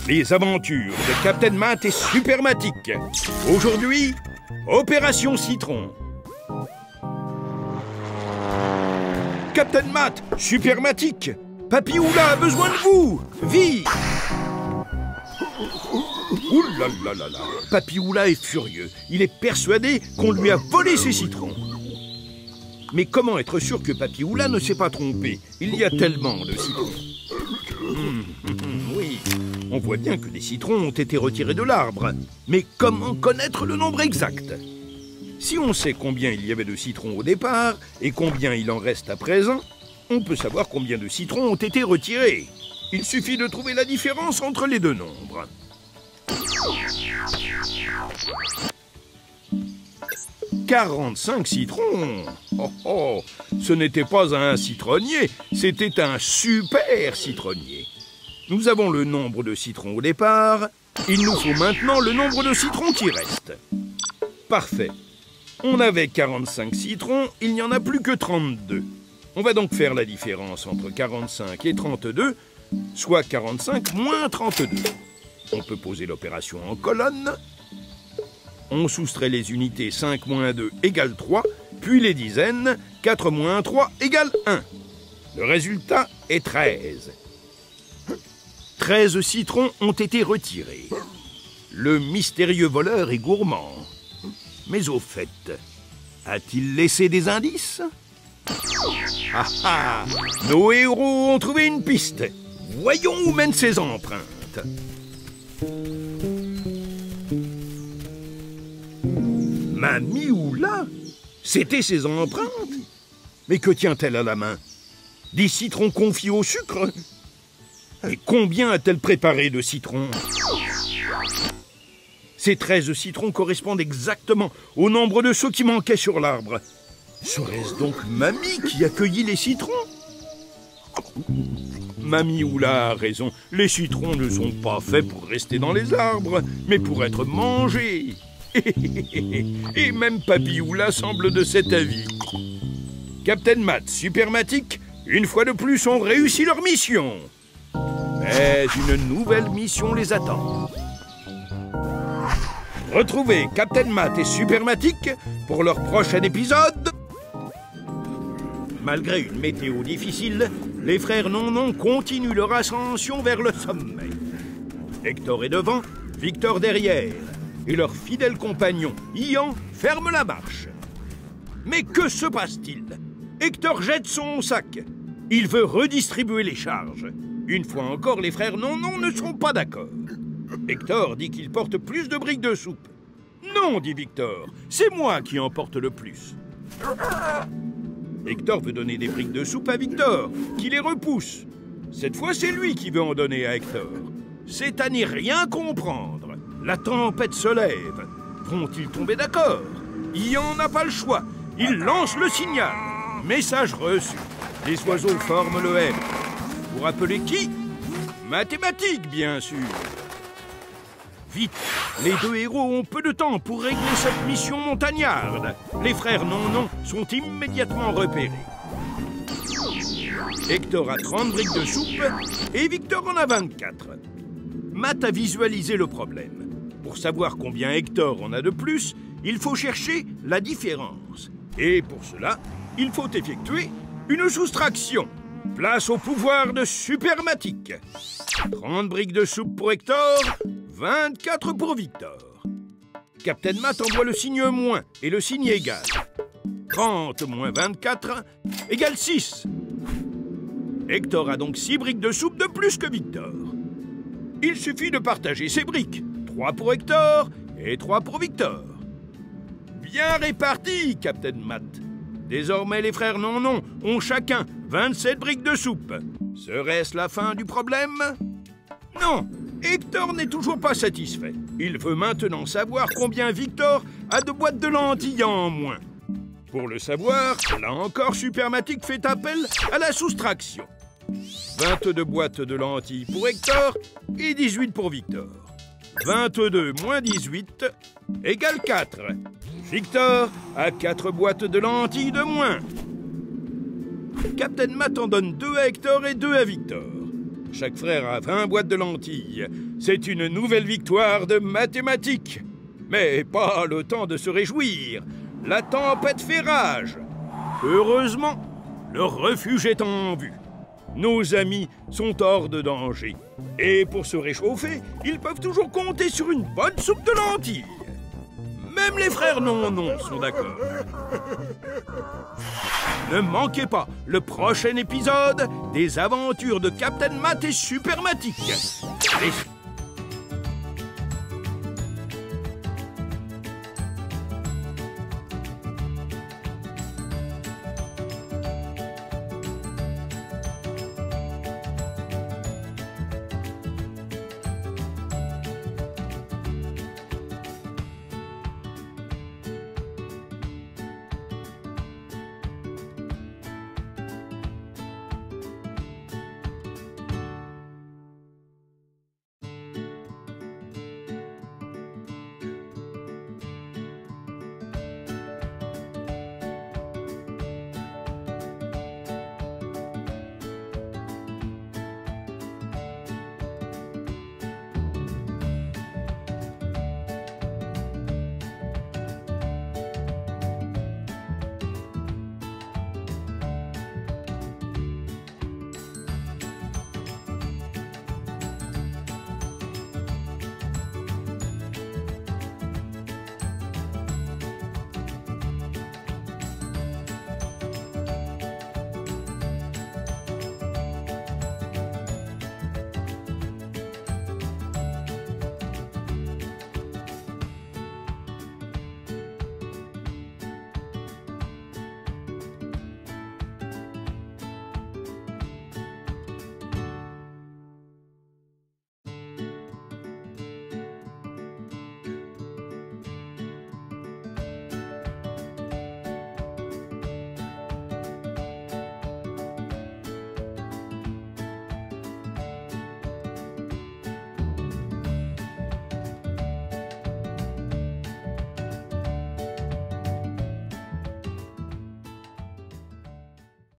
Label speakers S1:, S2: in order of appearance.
S1: Les aventures de Captain Matt et Supermatic. Aujourd'hui, Opération Citron. Captain Matt, Supermatic, Papy Oula a besoin de vous. Vite! Ouh là là là là. Papy Oula est furieux. Il est persuadé qu'on lui a volé ses citrons. Mais comment être sûr que Papy Oula ne s'est pas trompé? Il y a tellement de citrons. Oui, on voit bien que des citrons ont été retirés de l'arbre. Mais comment connaître le nombre exact? Si on sait combien il y avait de citrons au départ et combien il en reste à présent, on peut savoir combien de citrons ont été retirés. Il suffit de trouver la différence entre les deux nombres. 45 citrons. Oh oh, ce n'était pas un citronnier, c'était un super citronnier. Nous avons le nombre de citrons au départ. Il nous faut maintenant le nombre de citrons qui restent. Parfait. On avait 45 citrons, il n'y en a plus que 32. On va donc faire la différence entre 45 et 32, soit 45 moins 32. On peut poser l'opération en colonne. On soustrait les unités 5 moins 2 égale 3, puis les dizaines 4 moins 3 égale 1. Le résultat est 13. 13 citrons ont été retirés. Le mystérieux voleur est gourmand. Mais au fait, a-t-il laissé des indices? Ah ah! Nos héros ont trouvé une piste. Voyons où mènent ces empreintes. Mamie Oula? C'était ses empreintes? Mais que tient-elle à la main? Des citrons confits au sucre? Et combien a-t-elle préparé de citrons? Ces 13 citrons correspondent exactement au nombre de ceux qui manquaient sur l'arbre. Serait-ce donc Mamie qui accueillit les citrons? Mamie Oula a raison. Les citrons ne sont pas faits pour rester dans les arbres, mais pour être mangés. Et même Papy Oula semble de cet avis. Captain Matt, Supermatic, une fois de plus, ont réussi leur mission. Mais une nouvelle mission les attend. Retrouvez Captain Matt et Supermatic pour leur prochain épisode. Malgré une météo difficile, les frères Non-Non continuent leur ascension vers le sommet. Hector est devant, Victor derrière. Et leur fidèle compagnon, Ian, ferme la marche. Mais que se passe-t-il? Hector jette son sac. Il veut redistribuer les charges. Une fois encore, les frères Non-Non ne seront pas d'accord. Hector dit qu'il porte plus de briques de soupe. Non, dit Victor, c'est moi qui en porte le plus. Hector veut donner des briques de soupe à Victor, qui les repousse. Cette fois, c'est lui qui veut en donner à Hector. C'est à n'y rien comprendre. La tempête se lève. Vont-ils tomber d'accord? Ian n'a pas le choix. Il lance le signal. Message reçu. Les oiseaux forment le M. Pour appeler qui? Mathématiques, bien sûr. Vite, les deux héros ont peu de temps pour régler cette mission montagnarde. Les frères Non-Non sont immédiatement repérés. Hector a 30 briques de soupe et Victor en a 24. Matt a visualisé le problème. Pour savoir combien Hector en a de plus, il faut chercher la différence. Et pour cela, il faut effectuer une soustraction. Place au pouvoir de Supermatic. 30 briques de soupe pour Hector, 24 pour Victor. Captain Matt envoie le signe moins et le signe égal. 30 moins 24 égale 6. Hector a donc 6 briques de soupe de plus que Victor. Il suffit de partager ces briques. 3 pour Hector et 3 pour Victor. Bien réparti, Captain Matt. Désormais, les frères Non-Non ont chacun 27 briques de soupe. Serait-ce la fin du problème? Non, Hector n'est toujours pas satisfait. Il veut maintenant savoir combien Victor a de boîtes de lentilles en moins. Pour le savoir, là encore, Supermatic fait appel à la soustraction. 22 boîtes de lentilles pour Hector et 18 pour Victor. 22 moins 18 égale 4. Victor a 4 boîtes de lentilles de moins. Captain Matt en donne 2 à Hector et 2 à Victor. Chaque frère a 20 boîtes de lentilles. C'est une nouvelle victoire de mathématiques. Mais pas le temps de se réjouir. La tempête fait rage. Heureusement, le refuge est en vue. Nos amis sont hors de danger. Et pour se réchauffer, ils peuvent toujours compter sur une bonne soupe de lentilles. Même les frères non sont d'accord. Ne manquez pas le prochain épisode des aventures de Captain Matt et Supermatic.